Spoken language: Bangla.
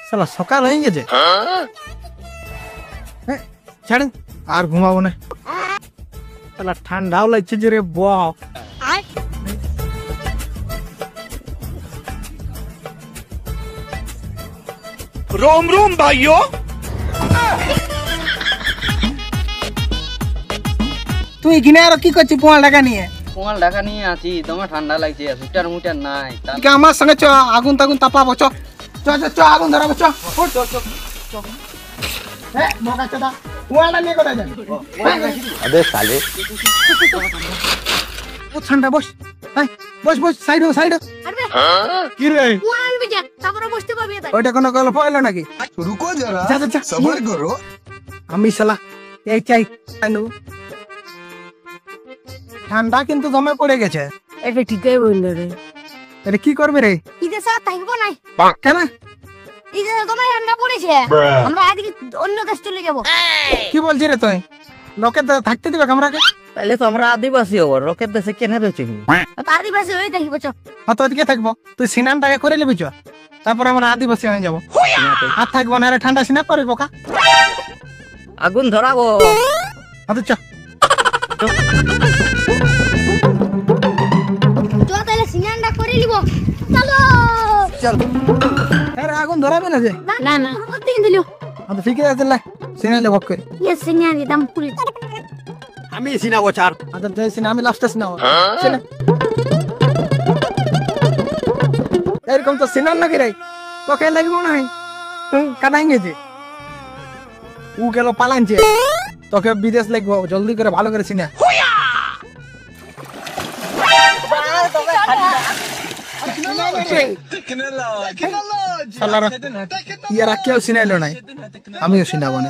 সালা সকাল হয়ে গেছে, ছাড়েন আর ঘুমাবো না। সালা ঠান্ডাও লাগছে যে রে বাপ। रोम रोम भाइयों। তুই কিনে আর কি করছিস 5 টাকা নিয়ে? কোমাল ঢাকা নিয়ে আছি, তোমার ঠান্ডা লাগছে, সুইটার মুটার নাই। ঠিক আমার সঙ্গে চ, আগুন তাগুন তাপাবো। চ চ চ চ, আগুন ধরাবো। চ হ্যাঁ মগা চদা, ওয়ালা নিয়ে কোথায় যাবি? अबे साले ও ঠান্ডা, বস বস বস, সাইড হো সাইড হো। কি রে ওইটা কোনো গল্প হইলো নাকি? रुको जरा যা যা যা, सबर करो। আমি শালা এই চাই আনু। ঠান্ডা কিন্তু দমে পড়ে গেছে। এটা ঠিকই বললে রে। এটা কি করবে রে? ইদে সব থাকবো নাই। কেন? ইদে তোমার ঠান্ডা পড়েছে, আমরা আজকে অন্য দেশ চলে যাব। কি বলছিস রে তুই? লোকে থাকতে দিবে কামরাকে? তাহলে তো আমরা আদিবাসী হবো, রকেট দেশে কেন রয়েছে? আদিবাসী হয়ে থাকিব। চ হয়তো ওদিকে থাকবো, তুই সিনানটাকে করে নিবি। চ তারপর আমরা আদিবাসী হয়ে যাবো। আর থাকবো না রে, ঠান্ডা সিনা করবো কা। আগুন ধরাবো। হয়তো চ তাহলে সিনানটা করে নিব। চলো চল। আরে আগুন ধরাবে না যে? না না দিন দিলো। হয়তো ঠিক আছে, লে সিনালে ভক করে। ইয়ে সিনা দিতাম পুরি। আমি সিনাবো চার। আচ্ছা তুই সিনা, আমি লাস্টে সিনাবো। সিনা এরকম তো সিনার নাকি রে? তোকে লাগবো না, কাটাই গেছে। ও গেল পালানছে, তোকে বিদেশ লাগবো। জলদি করে ভালো করে সিনা। ইয়ারা কেউ সিনাইলো নাই, আমিও সিনাবো না।